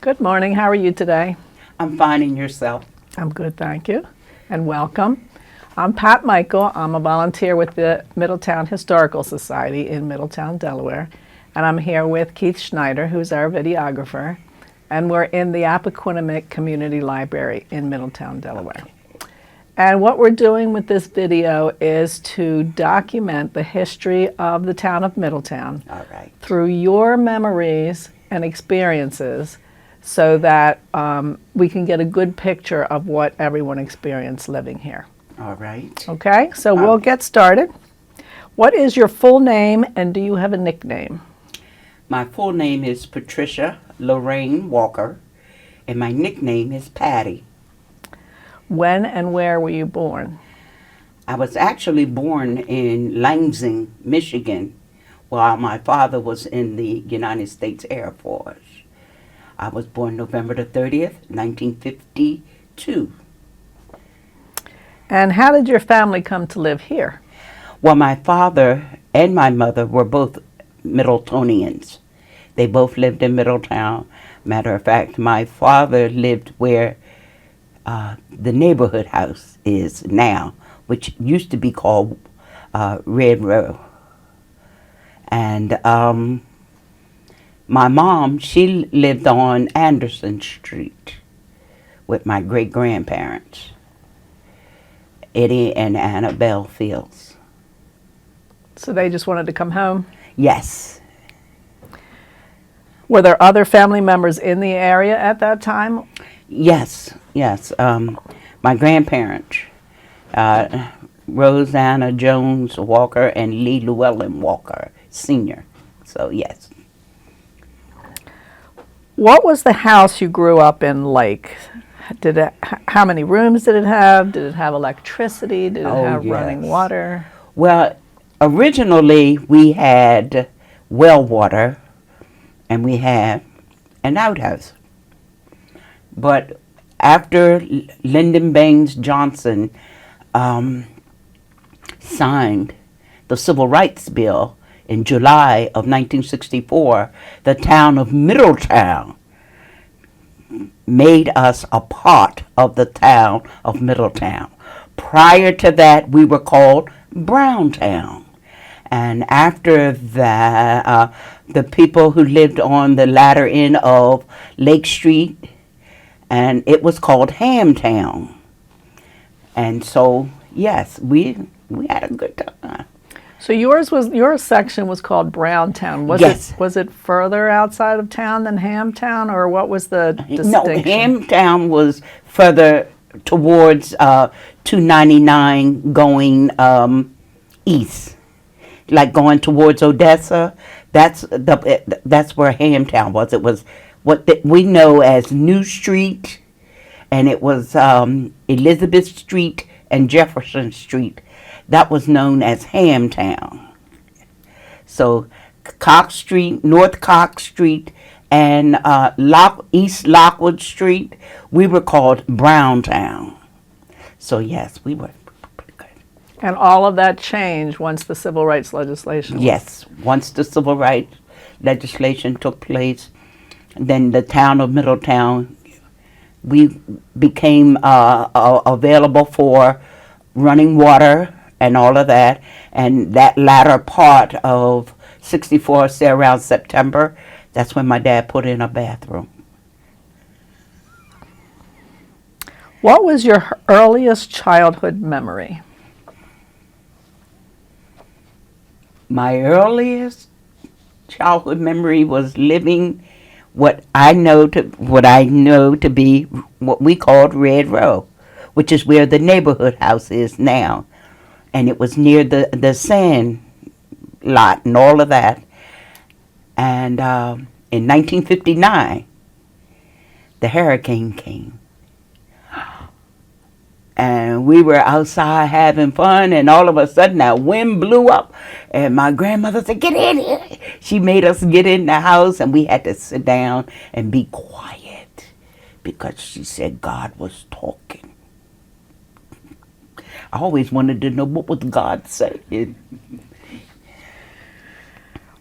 Good morning. How are you today? I'm finding yourself. I'm good, thank you, and welcome. I'm Pat Michael. I'm a volunteer with the Middletown Historical Society in Middletown, Delaware, and I'm here with Keith Schneider, who's our videographer, and we're in the Appoquinimink Community Library in Middletown, Delaware. And what we're doing with this video is to document the history of the town of Middletown All right. through your memories and experiences so that we can get a good picture of what everyone experienced living here. All right. Okay, so we'll get started. What is your full name and do you have a nickname? My full name is Patricia Lorraine Walker, and my nickname is Patty. When and where were you born? I was actually born in Lansing, Michigan, while my father was in the United States Air Force. I was born November the 30th, 1952. And how did your family come to live here? Well, my father and my mother were both Middletonians. They both lived in Middletown. Matter of fact, my father lived where the neighborhood house is now, which used to be called Red Row. And my mom, she lived on Anderson Street with my great-grandparents, Eddie and Annabelle Fields. So they just wanted to come home? Yes. Were there other family members in the area at that time? Yes. My grandparents, Rosanna Jones Walker and Lee Llewellyn Walker, Sr. So, yes. What was the house you grew up in like? How many rooms did it have? Did it have electricity? Did it have running water? Well, originally we had well water and we had an outhouse. But after Lyndon Baines Johnson signed the Civil Rights Bill in July of 1964, the town of Middletown made us a part of the town of Middletown. Prior to that, we were called Browntown. And after that, the people who lived on the latter end of Lake Street, and it was called Hamtown. And so, yes, we had a good time. So your section was called Browntown. Was it further outside of town than Hamtown, or what was the distinction? No, Hamtown was further towards 299 going east, like going towards Odessa. That's where Hamtown was. It was what we know as New Street, and it was Elizabeth Street and Jefferson Street. That was known as Hamtown. So Cox Street, North Cox Street, and East Lockwood Street, we were called Browntown. So yes, we were pretty good. And all of that changed once the civil rights legislation was. Yes, once the civil rights legislation took place, then the town of Middletown, we became available for running water and all of that. And that latter part of 64, say around September, that's when my dad put in a bathroom. What was your earliest childhood memory? My earliest childhood memory was living what I know to be what we called Red Row, which is where the neighborhood house is now. And it was near the sand lot and all of that. And in 1959, the hurricane came. And we were outside having fun, and all of a sudden that wind blew up, and my grandmother said, "Get in here." She made us get in the house, and we had to sit down and be quiet because she said God was talking. I always wanted to know what was God saying.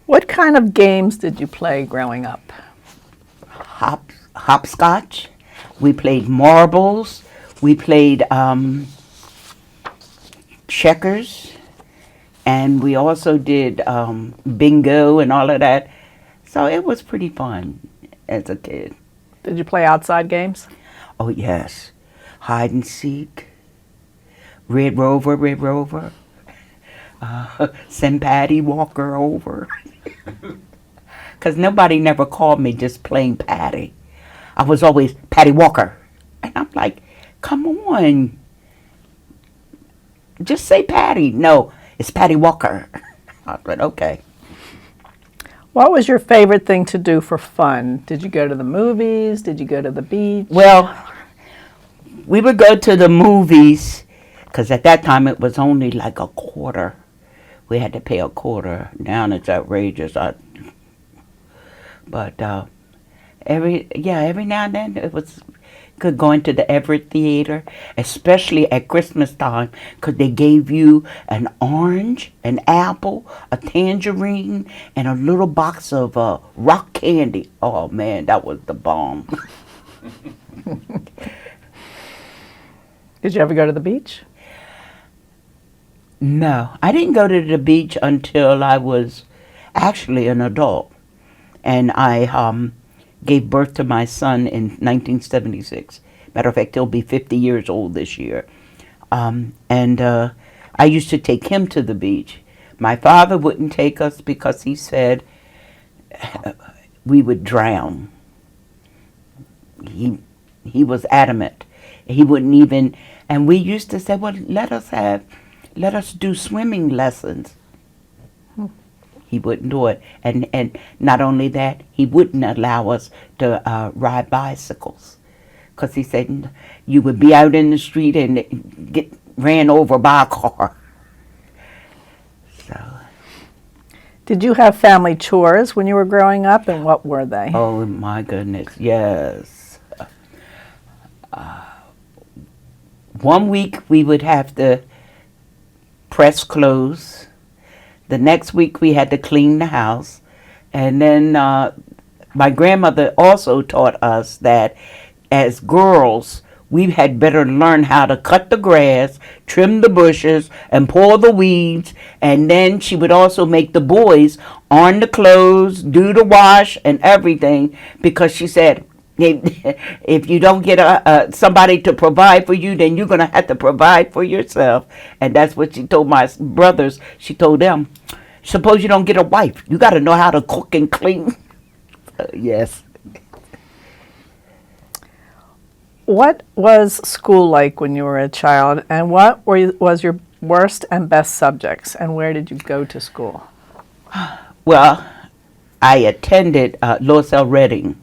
What kind of games did you play growing up? hopscotch. We played marbles. We played checkers, and we also did bingo and all of that. So it was pretty fun as a kid. Did you play outside games? Oh yes, hide and seek, Red Rover, send Patty Walker over. Because nobody never called me just plain Patty. I was always Patty Walker. And I'm like, come on. Just say Patty. No, it's Patty Walker. I said, okay. What was your favorite thing to do for fun? Did you go to the movies? Did you go to the beach? Well, we would go to the movies because at that time it was only like a quarter. We had to pay a quarter. Now it's outrageous. But every now and then it was good going to the Everett Theater, especially at Christmas time, because they gave you an orange, an apple, a tangerine, and a little box of rock candy. Oh man, that was the bomb. Did you ever go to the beach? No, I didn't go to the beach until I was actually an adult. And I gave birth to my son in 1976. Matter of fact, he'll be 50 years old this year. I used to take him to the beach. My father wouldn't take us because he said we would drown. He was adamant. He wouldn't even, and we used to say, well, let us do swimming lessons. He wouldn't do it. And not only that, he wouldn't allow us to ride bicycles. Because he said you would be out in the street and get ran over by a car. So. Did you have family chores when you were growing up, and what were they? Oh, my goodness, yes. 1 week we would have to press clothes. The next week we had to clean the house. And then my grandmother also taught us that as girls, we had better learn how to cut the grass, trim the bushes, and pull the weeds. And then she would also make the boys iron the clothes, do the wash, and everything, because she said, if you don't get somebody to provide for you, then you're going to have to provide for yourself. And that's what she told my brothers. She told them, suppose you don't get a wife, you got to know how to cook and clean. Yes. What was school like when you were a child, and what was your worst and best subjects, and where did you go to school? Well, I attended Lois L. Redding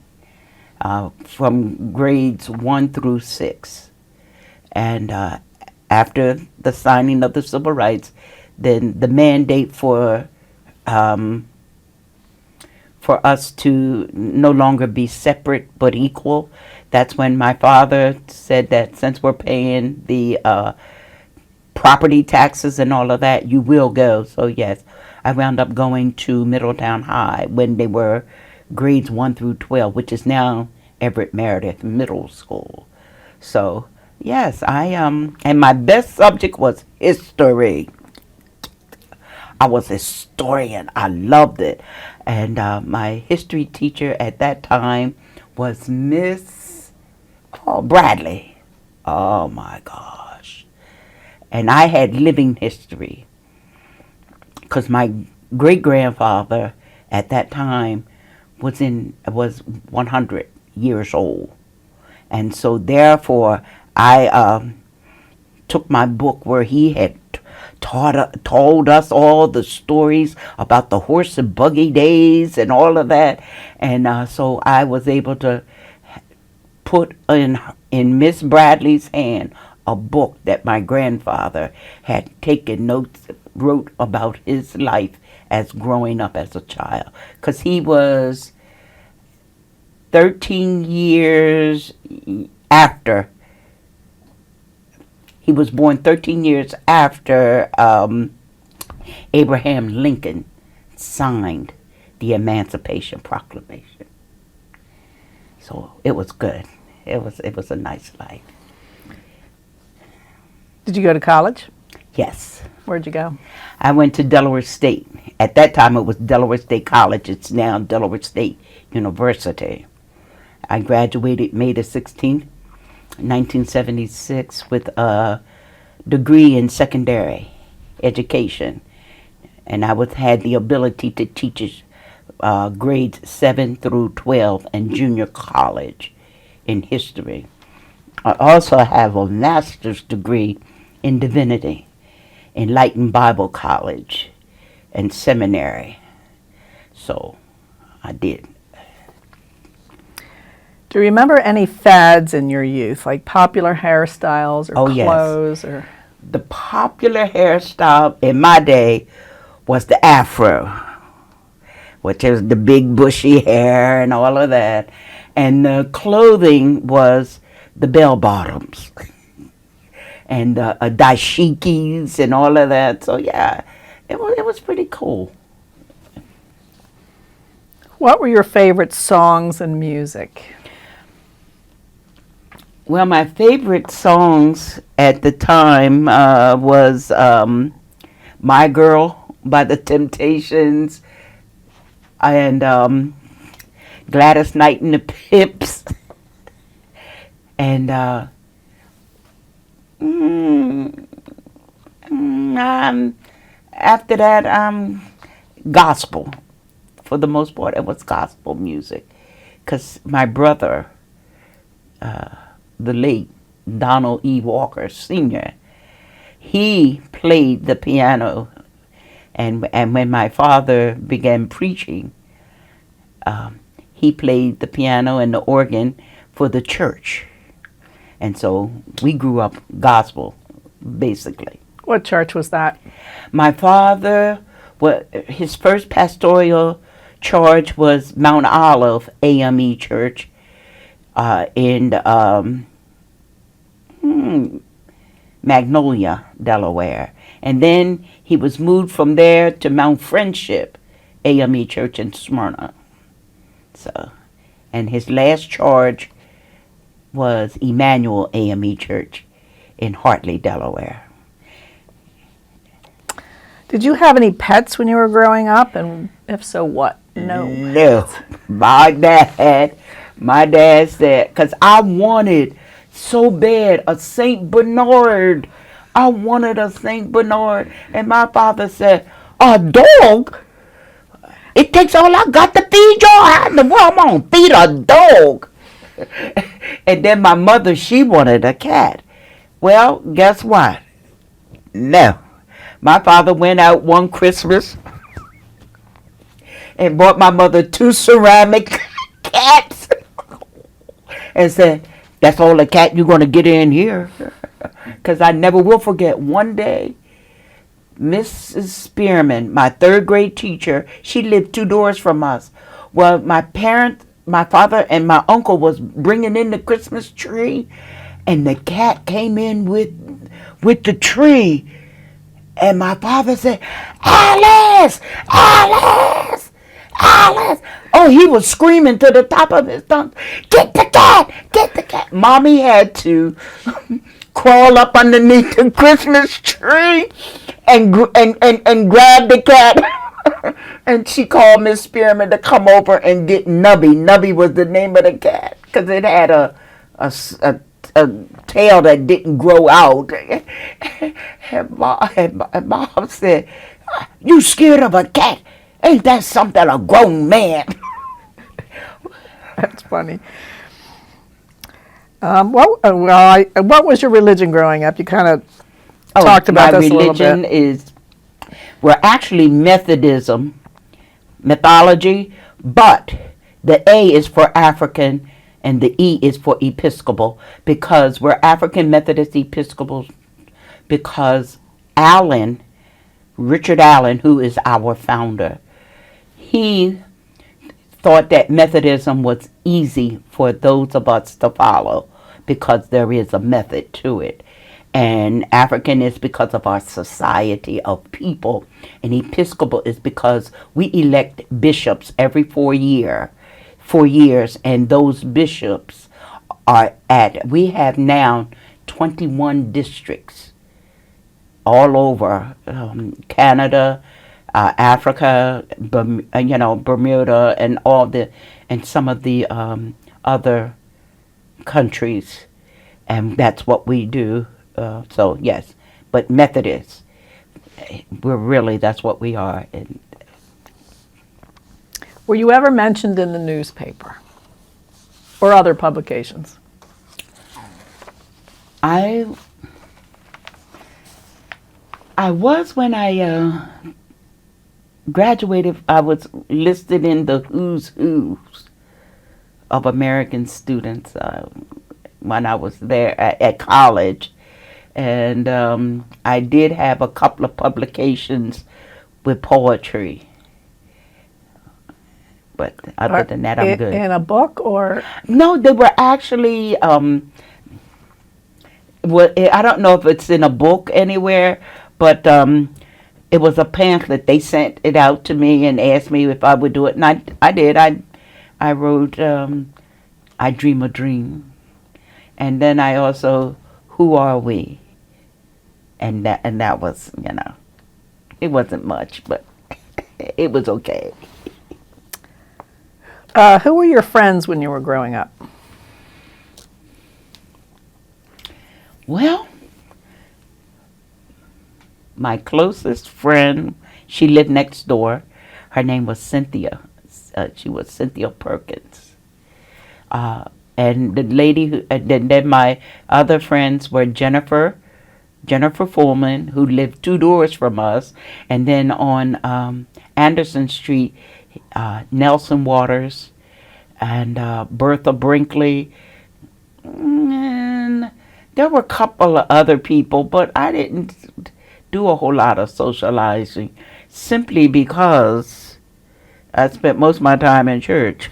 from grades 1 through 6. And after the signing of the Civil Rights, then the mandate for us to no longer be separate but equal, that's when my father said that since we're paying the property taxes and all of that, you will go. So yes, I wound up going to Middletown High when they were grades 1 through 12, which is now Everett Meredith Middle School. So yes, and my best subject was history. I was a historian. I loved it. And my history teacher at that time was Miss Bradley. Oh my gosh. And I had living history because my great-grandfather at that time was 100 years old. And so therefore I took my book where he had told us all the stories about the horse and buggy days and all of that. And so I was able to put in Miss Bradley's hand a book that my grandfather had taken notes, wrote about his life as growing up as a child. Because he was 13 years after. He was born 13 years after Abraham Lincoln signed the Emancipation Proclamation. So it was good. It was a nice life. Did you go to college? Yes. Where'd you go? I went to Delaware State. At that time, it was Delaware State College. It's now Delaware State University. I graduated May the 16th, 1976, with a degree in secondary education. And I had the ability to teach grades 7 through 12 and junior college in history. I also have a master's degree in divinity, Enlightened Bible College and seminary. So I did. Do you remember any fads in your youth, like popular hairstyles or Oh, yes. clothes? Or The popular hairstyle in my day was the afro, which is the big bushy hair and all of that. And the clothing was the bell bottoms and dashikis and all of that. So yeah, it was pretty cool. what were your favorite songs and music? Well, my favorite songs at the time was My Girl by the Temptations and Gladys Knight and the Pips. And after that, gospel. For the most part, it was gospel music. Because my brother, the late Donald E. Walker Sr., he played the piano. And when my father began preaching, he played the piano and the organ for the church. And so we grew up gospel, basically. What church was that? My father, his first pastoral charge was Mount Olive AME Church in Magnolia, Delaware. And then he was moved from there to Mount Friendship AME Church in Smyrna. So, and his last charge was Emmanuel AME Church in Hartley, Delaware. Did you have any pets when you were growing up? And if so, what? No. No. My dad said, because I wanted so bad a St. Bernard. I wanted a St. Bernard. And my father said, a dog? It takes all I got to feed your house. Well, I'm going to feed a dog. And then my mother, she wanted a cat. Well, guess what? No. My father went out one Christmas and bought my mother 2 ceramic cats and said, that's all the cat you're going to get in here. Because I never will forget one day, Mrs. Spearman, my 3rd grade teacher, she lived 2 doors from us. Well, my father and my uncle was bringing in the Christmas tree, and the cat came in with the tree. And my father said, Alice! Alice! Alice! Oh, he was screaming to the top of his lungs, get the cat! Get the cat! Mommy had to crawl up underneath the Christmas tree and grab the cat. And she called Miss Spearman to come over and get Nubby. Nubby was the name of the cat because it had a tail that didn't grow out. And Mom said, you scared of a cat? Ain't that something a grown man? That's funny. What was your religion growing up? You kind of talked about this a little bit. My religion we're actually Methodism, mythology, but the A is for African and the E is for Episcopal, because we're African Methodist Episcopals, because Richard Allen, who is our founder, he thought that Methodism was easy for those of us to follow because there is a method to it. And African is because of our society of people, and Episcopal is because we elect bishops every 4 years for years, and those bishops we have now 21 districts all over Canada, Africa, Bermuda, and some of the other countries, and that's what we do. So yes, but Methodists, that's what we are. And Were you ever mentioned in the newspaper or other publications? I was, when I graduated, I was listed in the who's who's of American students when I was there at college. And I did have a couple of publications with poetry. But other than that, I'm good. In a book or? No, they were actually, I don't know if it's in a book anywhere, but it was a pamphlet. They sent it out to me and asked me if I would do it. And I did. I wrote I Dream a Dream. And then I also, Who Are We? And that was, it wasn't much, but it was okay. Who were your friends when you were growing up? Well, my closest friend, she lived next door. Her name was Cynthia. She was Cynthia Perkins. And the lady then my other friends were Jennifer Fullman, who lived 2 doors from us, and then on Anderson Street, Nelson Waters and Bertha Brinkley, and there were a couple of other people, but I didn't do a whole lot of socializing, simply because I spent most of my time in church.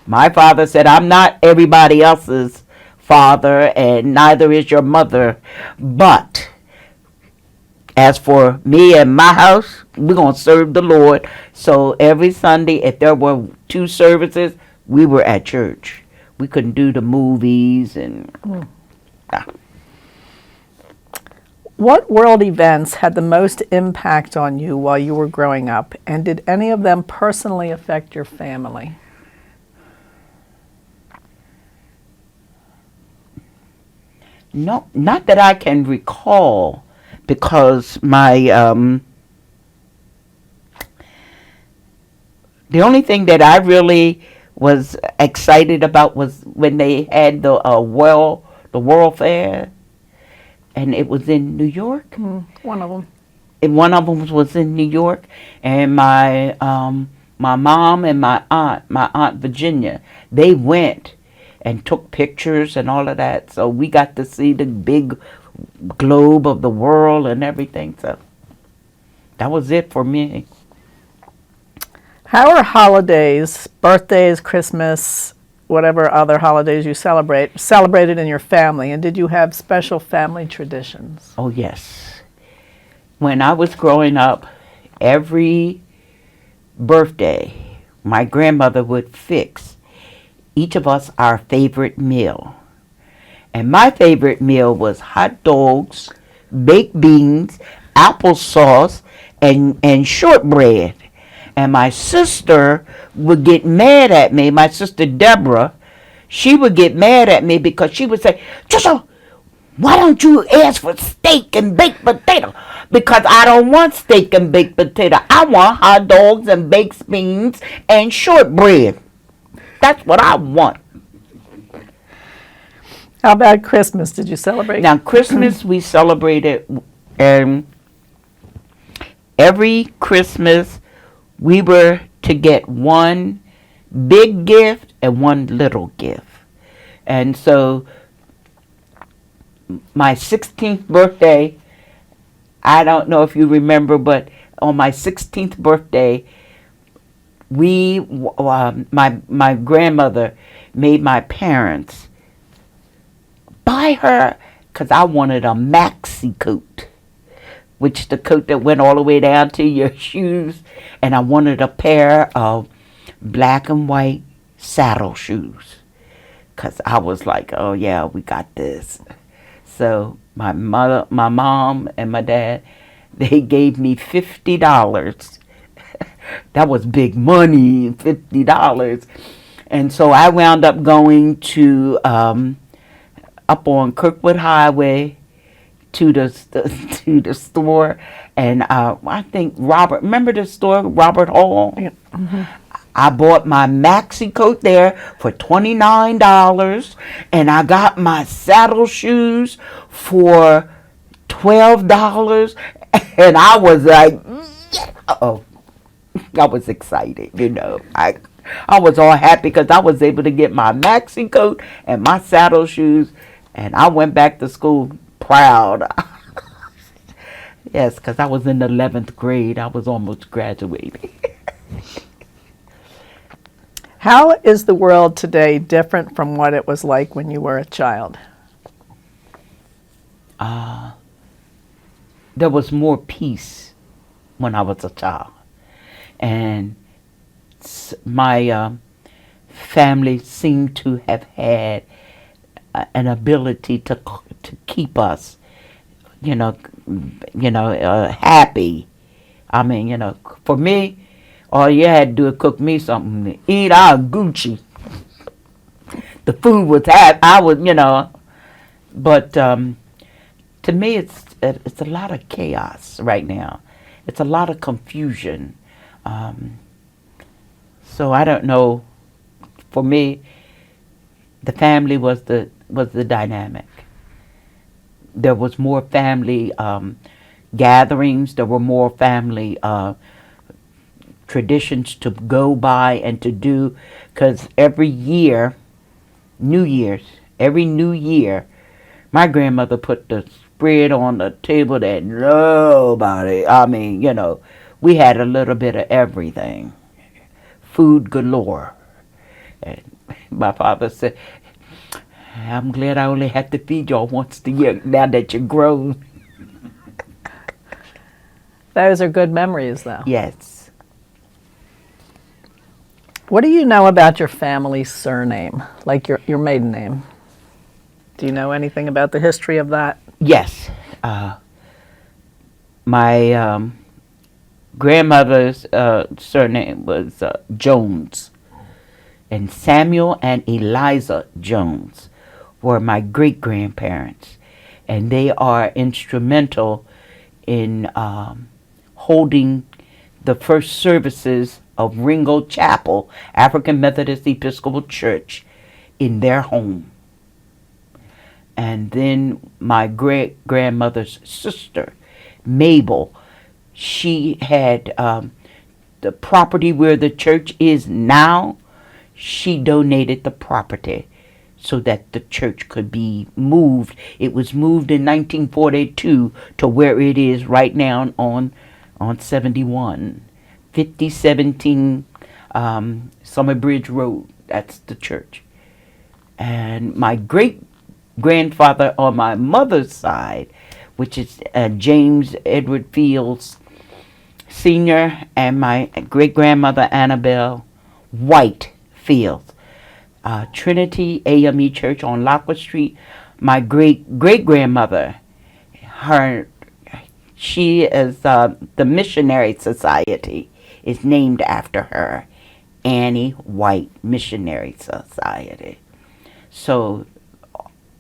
My father said, I'm not everybody else's father, and neither is your mother, but as for me and my house, we're going to serve the Lord. So every Sunday, if there were 2 services, we were at church. We couldn't do the movies and... What world events had the most impact on you while you were growing up, and did any of them personally affect your family? No, not that I can recall, because the only thing that I really was excited about was when they had the World Fair, and it was in New York. One of them. And one of them was in New York, and my mom and my aunt Virginia, they went and took pictures and all of that. So we got to see the big globe of the world and everything. So that was it for me. How are holidays, birthdays, Christmas, whatever other holidays you celebrated in your family? And did you have special family traditions? Oh, yes. When I was growing up, every birthday, my grandmother would fix each of us our favorite meal. And my favorite meal was hot dogs, baked beans, applesauce, and shortbread. And my sister would get mad at me, my sister Deborah, she would get mad at me because she would say, Trisha, why don't you ask for steak and baked potato? Because I don't want steak and baked potato. I want hot dogs and baked beans and shortbread. That's what I want. How about Christmas? Did you celebrate? Now, Christmas we celebrated, and every Christmas we were to get one big gift and one little gift. And so my 16th birthday, I don't know if you remember, but on my 16th birthday, my grandmother made my parents buy her, because I wanted a maxi coat, the coat that went all the way down to your shoes, and I wanted a pair of black and white saddle shoes. Because I was like, oh yeah, we got this. So my mom, and my dad, they gave me $50. That was big money, $50. And so I wound up going to up on Kirkwood Highway to the to the store, and I think Robert, remember the store, Robert Hall? Yeah. I bought my maxi coat there for $29, and I got my saddle shoes for $12, and I was like, yeah. Oh, I was excited, you know. I was all happy because I was able to get my maxi coat and my saddle shoes, and I went back to school proud. Yes, because I was in the 11th grade. I was almost graduating. How is the world today different from what it was like when you were a child? There was more peace when I was a child. And my family seemed to have had an ability to keep us, happy. I mean, for me, all you had to do is cook me something to eat. I was Gucci. The food was I was, but to me, it's a lot of chaos right now. It's a lot of confusion. So I don't know. For me, the family was the dynamic. There was more family gatherings. There were more family traditions to go by and to do, because every year, every New Year, my grandmother put the spread on the table that nobody, I mean, we had a little bit of everything. Food galore. And my father said, I'm glad I only had to feed y'all once a year now that you're grown. Those are good memories, though. Yes. What do you know about your family's surname, like your maiden name? Do you know anything about the history of that? Yes. My grandmother's surname was Jones. And Samuel and Eliza Jones were my great-grandparents. And they are instrumental in holding the first services of Ringgold Chapel, African Methodist Episcopal Church, in their home. And then my great-grandmother's sister, Mabel, she had the property where the church is now. She donated the property so that the church could be moved. It was moved in 1942 to where it is right now on 71, 5017 Summer Bridge Road. That's the church. And my great-grandfather on my mother's side, which is James Edward Fields Sr., and my great-grandmother Annabelle White Fields, Trinity AME Church on Lockwood Street. My great-grandmother, she is the Missionary Society is named after her, Annie White Missionary Society. So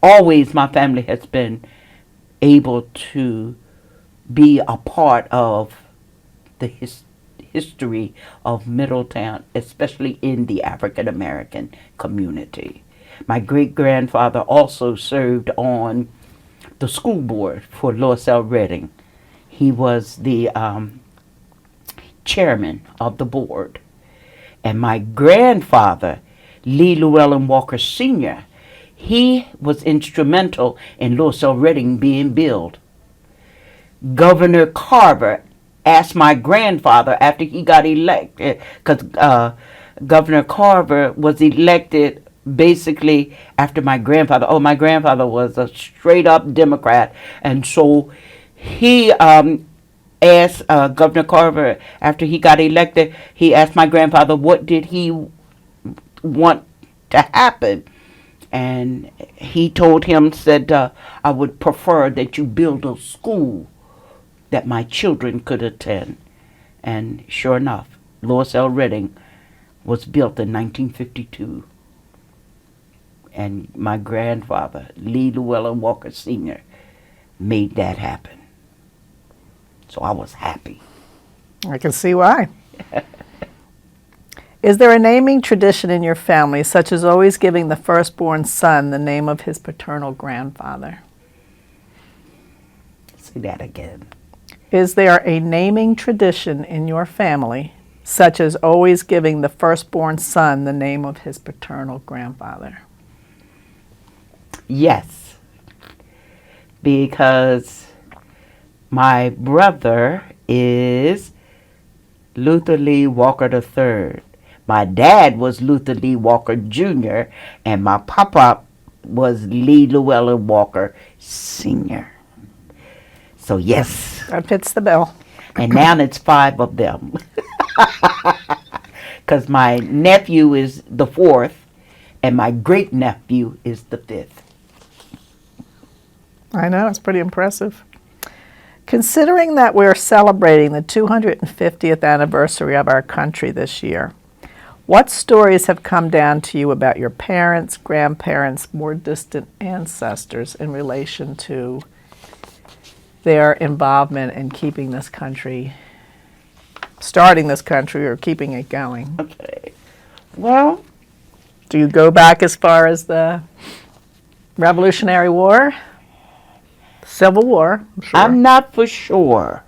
always my family has been able to be a part of the history of Middletown, especially in the African American community. My great-grandfather also served on the school board for Lois L. Redding. He was the chairman of the board. And my grandfather, Lee Llewellyn Walker Sr., he was instrumental in Lois L. Redding being built. Governor Carver asked my grandfather after he got elected, because Governor Carver was elected basically after my grandfather. Oh, my grandfather was a straight up Democrat, and so he asked Governor Carver after he got elected. He asked my grandfather what did he want to happen, and he told him, said, I would prefer that you build a school that my children could attend. And sure enough, Lois L. Redding was built in 1952. And my grandfather, Lee Llewellyn Walker Sr., made that happen. So I was happy. I can see why. Is there a naming tradition in your family, such as always giving the firstborn son the name of his paternal grandfather? Say that again. Is there a naming tradition in your family, such as always giving the firstborn son the name of his paternal grandfather? Yes, because my brother is Luther Lee Walker III. My dad was Luther Lee Walker Jr., and my papa was Lee Llewellyn Walker Sr. So yes, That fits the bill. and now it's 5 of them. Because my nephew is the 4th, and my great-nephew is the 5th. I know, it's pretty impressive. Considering that we're celebrating the 250th anniversary of our country this year, what stories have come down to you about your parents, grandparents, more distant ancestors in relation to their involvement in keeping this country, starting this country or keeping it going? Okay. Well, Do you go back as far as the Revolutionary War? Civil War, I'm sure. I'm not for sure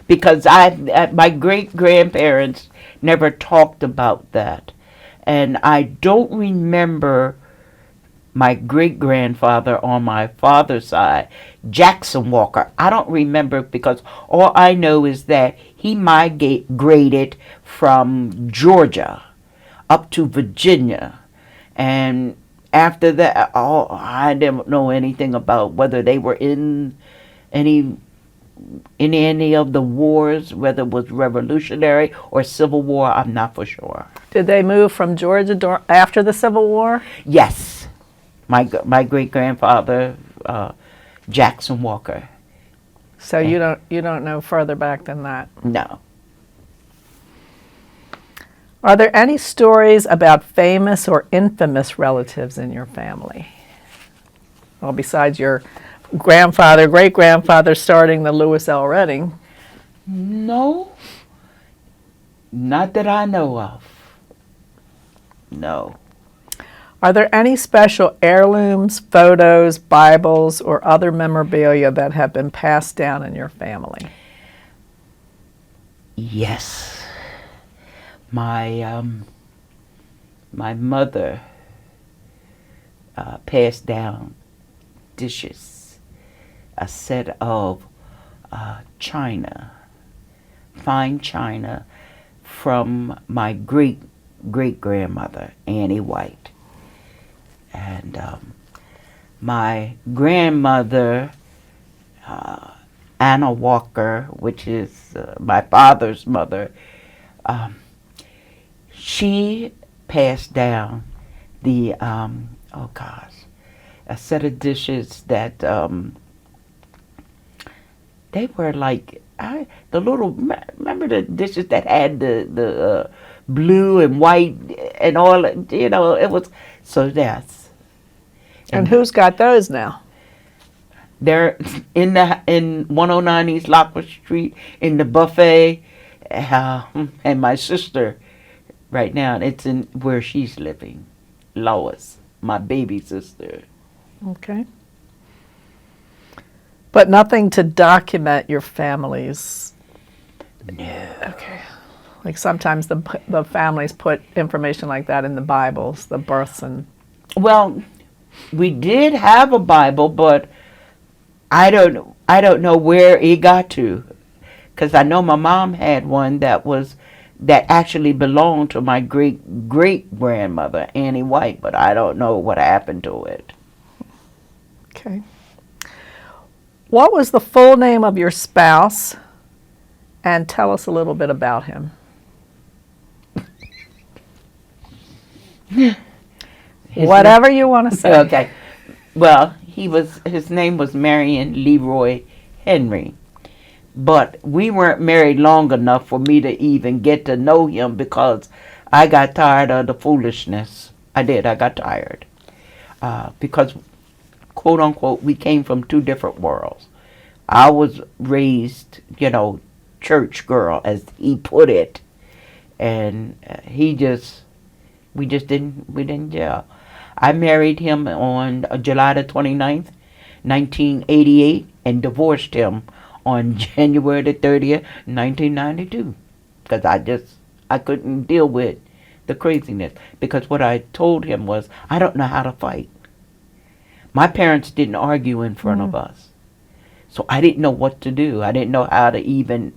because my great grandparents never talked about that, and I don't remember my great grandfather on my father's side, Jackson Walker. I don't remember because all I know is that he migrated from Georgia up to Virginia, and after that, I didn't know anything about whether they were in any of the wars, whether it was Revolutionary or Civil War. I'm not for sure. Did they move from Georgia after the Civil War? Yes, my great grandfather, Jackson Walker. So you don't know further back than that. No. Are there any stories about famous or infamous relatives in your family? Well, besides your grandfather, great-grandfather starting the Lewis L. Redding. No. Not that I know of. No. Are there any special heirlooms, photos, Bibles, or other memorabilia that have been passed down in your family? Yes. My mother passed down dishes, a set of china, fine china, from my great-great-grandmother, Annie White. And my grandmother, Anna Walker, which is my father's mother, she passed down the, a set of dishes that, they were like, remember the dishes that had the blue and white and all, it was, so that's. And who's got those now? They're in 109 East Lockwood Street in the buffet, and my sister, right now, it's in where she's living, Lois, my baby sister. Okay. But nothing to document your family's. No. Okay. Like sometimes the families put information like that in the Bibles, the births and. Well, we did have a Bible, but I don't know where it got to, because I know my mom had one that actually belonged to my great grandmother, Annie White, but I don't know what happened to it. Okay. What was the full name of your spouse and tell us a little bit about him. Whatever you want to say. Okay. Well, his name was Marion Leroy Henry. But we weren't married long enough for me to even get to know him because I got tired of the foolishness. I did. I got tired. Because, quote unquote, we came from two different worlds. I was raised, church girl, as he put it. And we didn't gel. I married him on July the 29th, 1988, and divorced him on January the 30th, 1992. Because I couldn't deal with the craziness. Because what I told him was, I don't know how to fight. My parents didn't argue in front of us. So I didn't know what to do. I didn't know how to even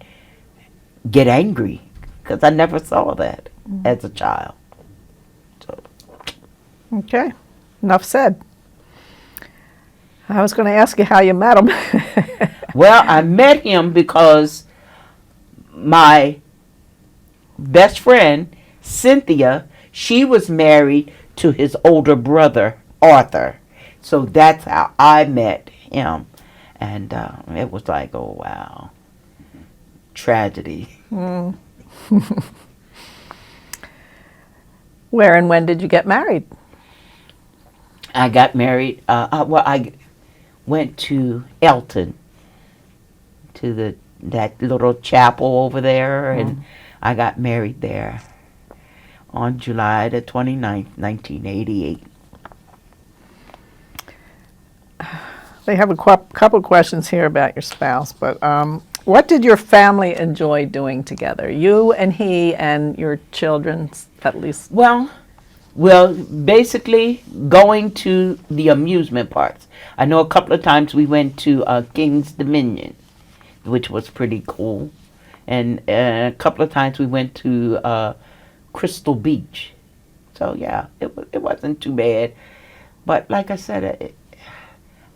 get angry. Because I never saw that as a child. Okay, enough said. I was going to ask you how you met him. Well, I met him because my best friend, Cynthia, she was married to his older brother, Arthur. So that's how I met him. And it was like, oh, wow. Tragedy. Where and when did you get married? I got married. I went to Elton, to that little chapel over there, and I got married there on July the 29th, 1988. They have a couple questions here about your spouse, but what did your family enjoy doing together? You and he and your children, at least. Well, basically going to the amusement parks. I know a couple of times we went to King's Dominion, which was pretty cool. And a couple of times we went to Crystal Beach. So, yeah, it wasn't too bad. But like I said,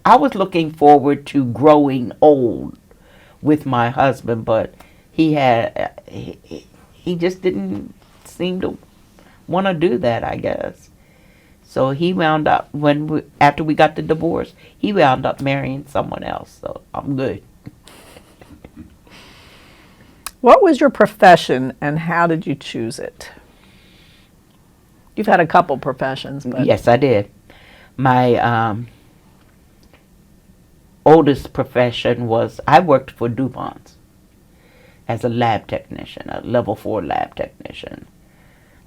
I was looking forward to growing old with my husband, but he just didn't seem to want to do that, I guess. So he wound up, after we got the divorce, he wound up marrying someone else. So I'm good. What was your profession and how did you choose it? You've had a couple professions, but Yes, I did. My oldest profession was I worked for DuPont as a lab technician, a level 4 lab technician.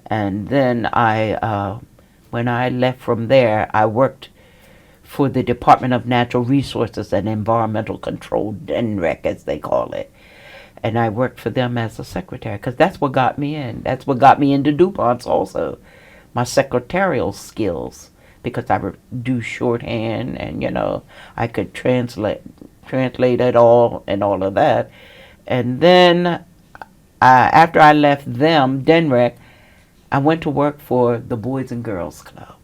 And then when I left from there, I worked for the Department of Natural Resources and Environmental Control, DNREC as they call it. And I worked for them as a secretary because that's what got me in. That's what got me into DuPont's also, my secretarial skills, because I would do shorthand and, I could translate it all and all of that. And then after I left them, DNREC, I went to work for the Boys and Girls Club.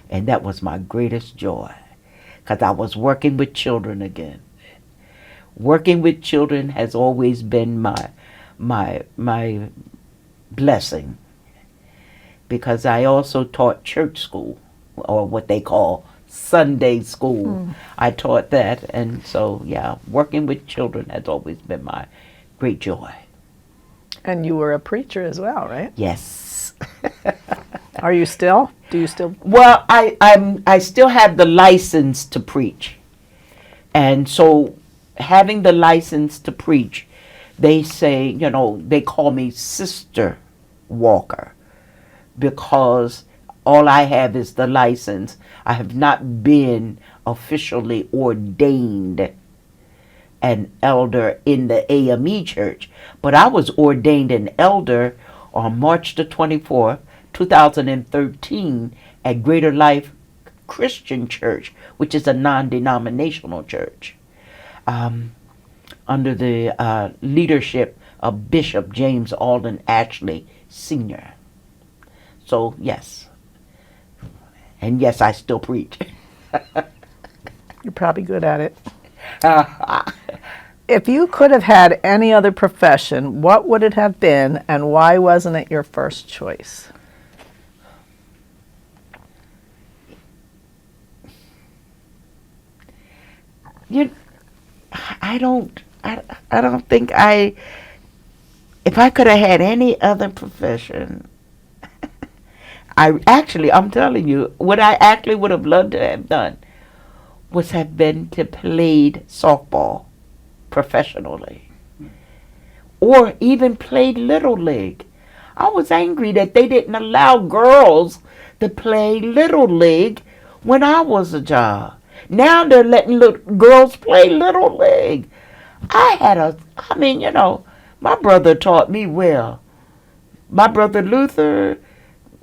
And that was my greatest joy because I was working with children again. Working with children has always been my blessing because I also taught church school, or what they call Sunday school. I taught that, and so, yeah, working with children has always been my great joy. And you were a preacher as well, right? Yes. Are you still? Do you still? Well, I still have the license to preach. And so having the license to preach, they say, they call me Sister Walker because all I have is the license. I have not been officially ordained an elder in the AME church, but I was ordained an elder on March the 24th, 2013 at Greater Life Christian Church, which is a non-denominational church, under the leadership of Bishop James Alden Ashley Sr. So, yes. And yes, I still preach. You're probably good at it. If you could have had any other profession, what would it have been, and why wasn't it your first choice? You, I don't. I don't think I. If I could have had any other profession, I'm telling you, what I actually would have loved to have done was have been to played softball professionally, or even played little league. I was angry that they didn't allow girls to play little league when I was a child. Now they're letting girls play little league. I mean, my brother taught me well. My brother Luther,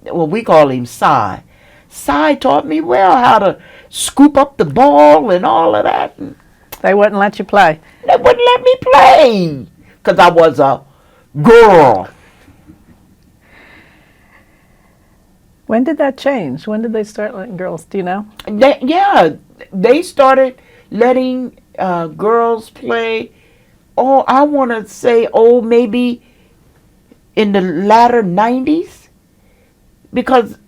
well, we call him Cy. Cy taught me well how to scoop up the ball and all of that. And They wouldn't let you play. they wouldn't let me play because I was a girl. When did that change? When did they start letting girls? Do you know? They started letting girls play. Oh, I want to say, maybe in the latter 90s. Because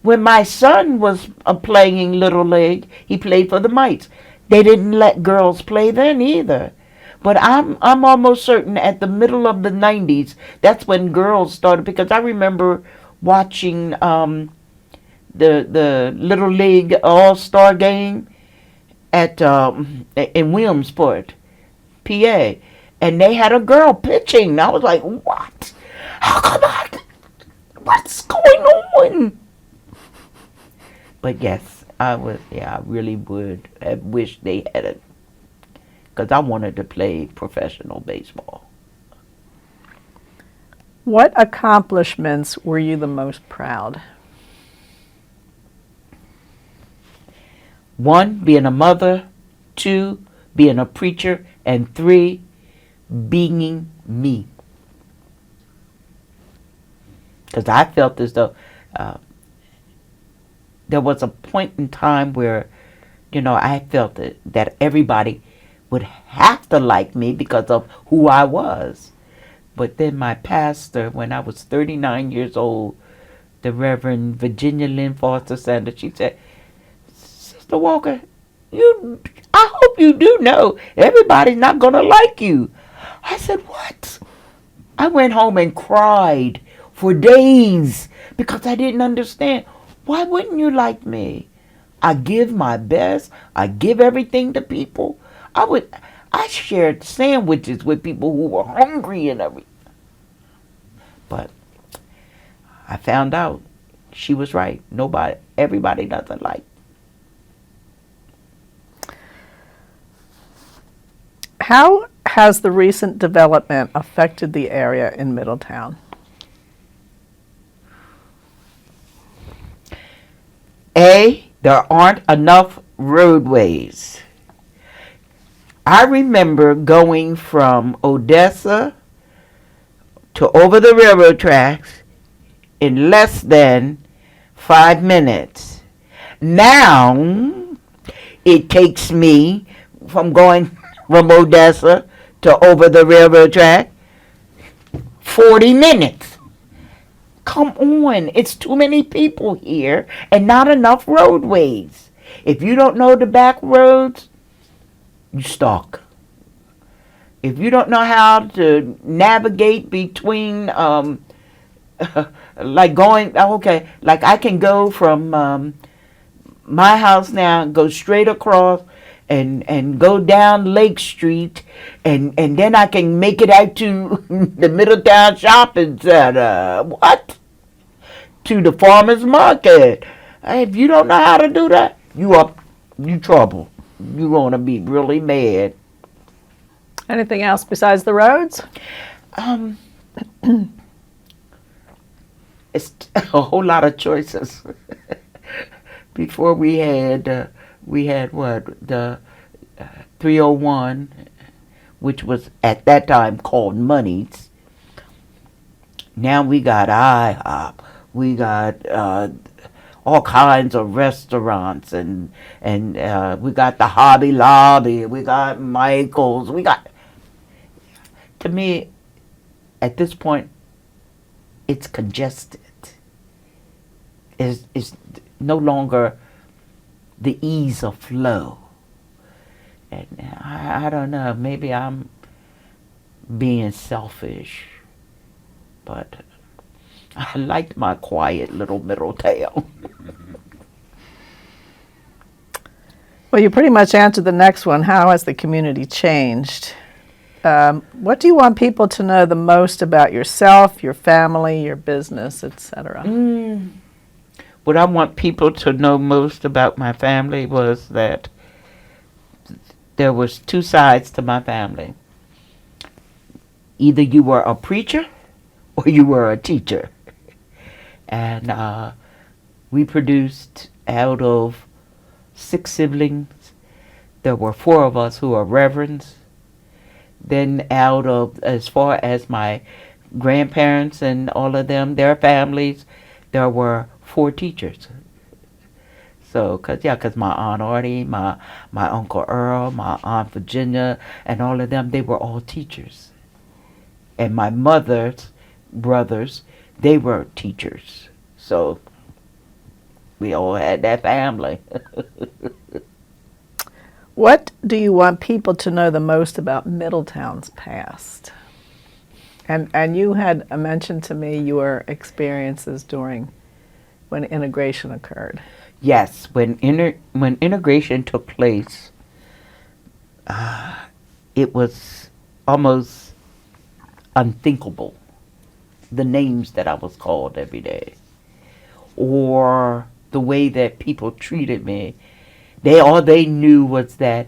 when my son was playing Little League, he played for the Mites. They didn't let girls play then either. But I'm almost certain at the middle of the 90s, that's when girls started. Because I remember watching the Little League All-Star game in Williamsport, PA, and they had a girl pitching. I was like, what? How come what's going on? But yes, I really would have wished they had it, because I wanted to play professional baseball. What accomplishments were you the most proud? 1, being a mother. 2, being a preacher. And 3, being me. Because I felt as though there was a point in time where, I felt that everybody would have to like me because of who I was. But then my pastor, when I was 39 years old, the Reverend Virginia Lynn Foster Sanders, she said, Sister Walker, I hope you do know everybody's not going to like you. I said, what? I went home and cried for days because I didn't understand. Why wouldn't you like me? I give my best. I give everything to people. I shared sandwiches with people who were hungry and everything. But I found out she was right. Everybody doesn't like. How has the recent development affected the area in Middletown? There aren't enough roadways. I remember going from Odessa to over the railroad tracks in less than 5 minutes. Now, it takes me from going from Odessa to over the railroad track 40 minutes. Come on, it's too many people here and not enough roadways. If you don't know the back roads, you stuck. If you don't know how to navigate between, like I can go from my house now, go straight across and go down Lake Street, and then I can make it out to the Middletown Shopping Center. What? To the farmer's market. If you don't know how to do that, you trouble. You're going to be really mad. Anything else besides the roads? It's a whole lot of choices. Before we had what? The 301, which was at that time called Money's. Now we got IHOP. We got all kinds of restaurants, and we got the Hobby Lobby. We got Michael's. We got to me, at this point, it's congested. It's no longer the ease of flow. And I don't know, maybe I'm being selfish, but I liked my quiet little Middletown. Well, you pretty much answered the next one. How has the community changed? What do you want people to know the most about yourself, your family, your business, etc.? What I want people to know most about my family was that there was two sides to my family. Either you were a preacher or you were a teacher. And we produced out of 6 siblings. There were 4 of us who are reverends. Then out of, as far as my grandparents and all of them, their families, there were 4 teachers. So, cause my Aunt Artie, my Uncle Earl, my Aunt Virginia, and all of them, they were all teachers. And my mother's brothers, they were teachers. So, we all had that family. What do you want people to know the most about Middletown's past? And you had mentioned to me your experiences during when integration occurred. Yes, when integration took place, it was almost unthinkable, the names that I was called every day, or the way that people treated me. All they knew was that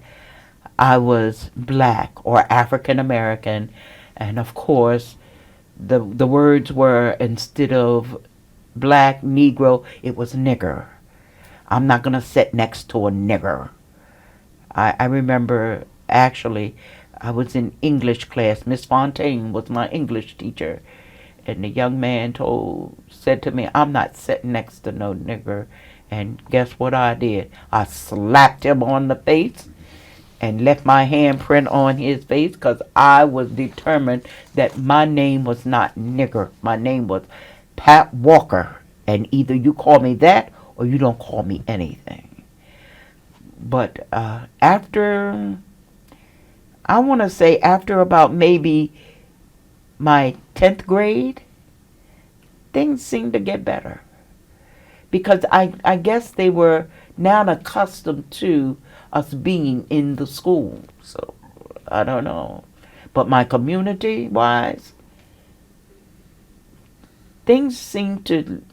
I was black or African American, and of course, the words were, instead of black, Negro, it was nigger. I'm not gonna sit next to a nigger. I remember, actually, I was in English class. Miss Fontaine was my English teacher, and the young man said to me, "I'm not sitting next to no nigger." And guess what I did? I slapped him on the face and left my handprint on his face, because I was determined that my name was not nigger. My name was Pat Walker. And either you call me that or you don't call me anything. But after, I want to say after about maybe my 10th grade, things seemed to get better. Because I guess they were now accustomed to us being in the school. So, I don't know. But my community-wise, things seem to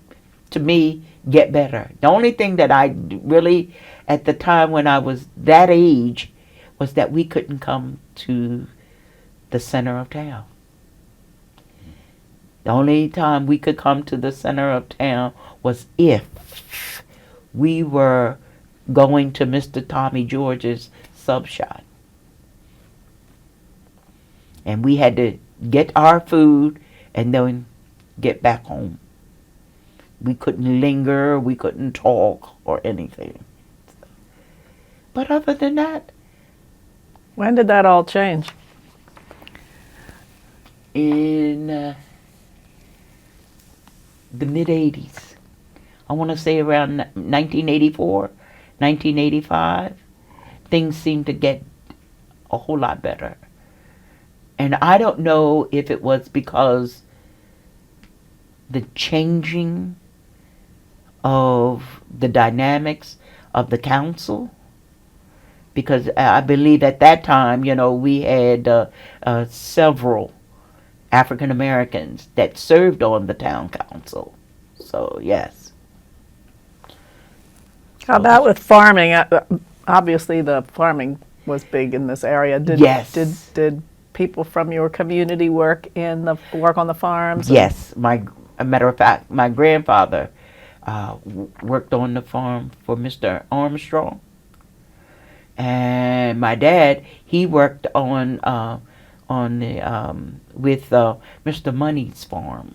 me, get better. The only thing that I really, at the time when I was that age, was that we couldn't come to the center of town. The only time we could come to the center of town was if we were going to Mr. Tommy George's sub shop. And we had to get our food and then get back home. We couldn't linger, we couldn't talk or anything. But other than that, When did that all change? in the mid-'80s, I want to say around 1984, 1985, things seemed to get a whole lot better. And I don't know if it was because the changing of the dynamics of the council, because I believe at that time, we had several African Americans that served on the town council. So, yes. How about with farming? Obviously, the farming was big in this area. Yes. Did people from your community work on the farms? Yes. A matter of fact, my grandfather worked on the farm for Mr. Armstrong, and my dad, he worked with Mr. Money's farm.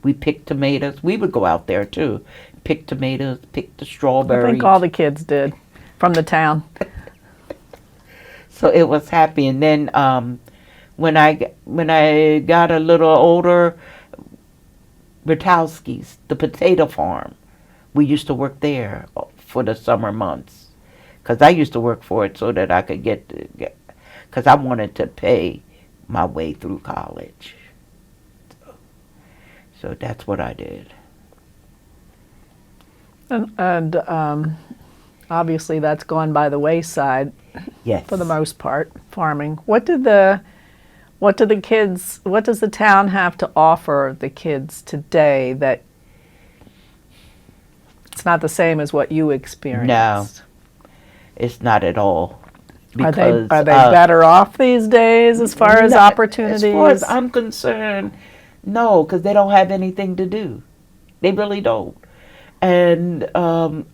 We picked tomatoes. We would go out there too, pick tomatoes, pick the strawberries. I think all the kids did from the town. So it was happy. And then when I got a little older, Bertowski's, the potato farm. We used to work there for the summer months, because I used to work for it so that I could because I wanted to pay my way through college. So that's what I did. And obviously that's gone by the wayside Yes. for the most part, farming. What does the town have to offer the kids today that it's not the same as what you experienced? It's not at all. Are they Because better off these days as far as opportunities? As far as I'm concerned, no, because they don't have anything to do. They really don't. And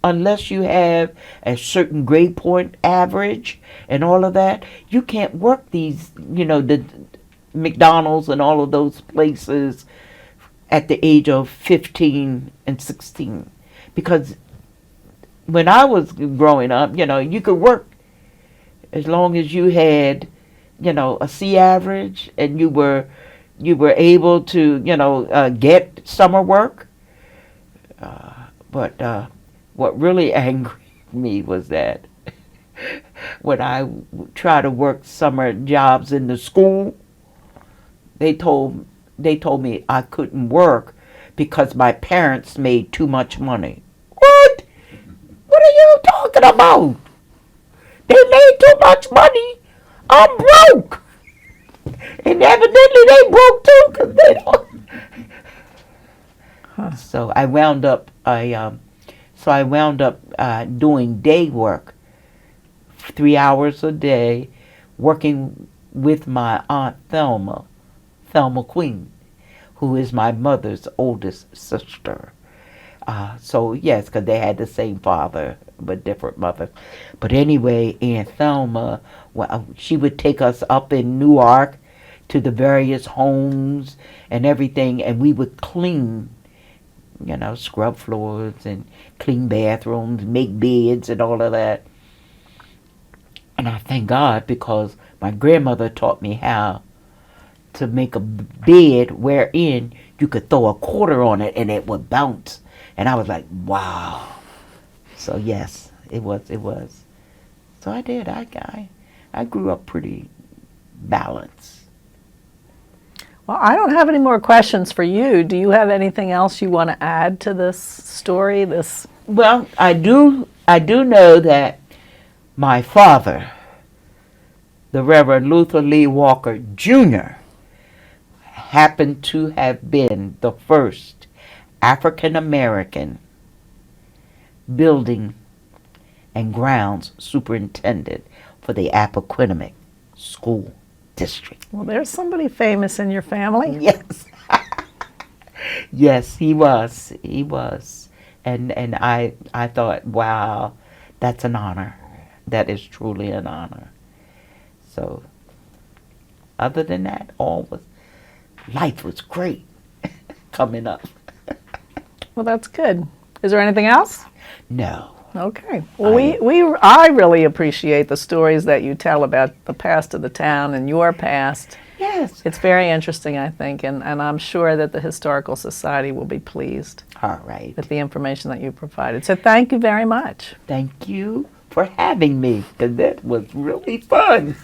unless you have a certain grade point average and all of that, you can't work these, the McDonald's and all of those places at the age of 15 and 16. Because when I was growing up, you could work as long as you had, a C average and you were able to, get summer work. But what really angered me was that when I tried to work summer jobs in the school, they told me I couldn't work because my parents made too much money. What? What are you talking about? They made too much money. I'm broke. And evidently they broke too, because they don't. So I wound up doing day work, 3 hours a day, working with my aunt Thelma Queen, who is my mother's oldest sister. So yes, because they had the same father but different mother. But anyway, Aunt Thelma, she would take us up in Newark to the various homes and everything, and we would clean, scrub floors and clean bathrooms, make beds and all of that. And I thank God, because my grandmother taught me how to make a bed wherein you could throw a quarter on it and it would bounce. And I was like, wow. So yes, it was. So I did. I grew up pretty balanced. Well, I don't have any more questions for you. Do you have anything else you want to add to this story? Well, I do know that my father, the Reverend Luther Lee Walker Jr., happened to have been the first African American building and grounds superintendent for the Appoquinimink School District. Well, there's somebody famous in your family. Yes. Yes, he was. And I thought, wow, that's an honor. That is truly an honor. So other than that, life was great coming up. Well, that's good. Is there anything else? No. Okay. Well, I really appreciate the stories that you tell about the past of the town and your past. Yes. It's very interesting, I think, and I'm sure that the Historical Society will be pleased All right. with the information that you provided. So thank you very much. Thank you for having me, because that was really fun.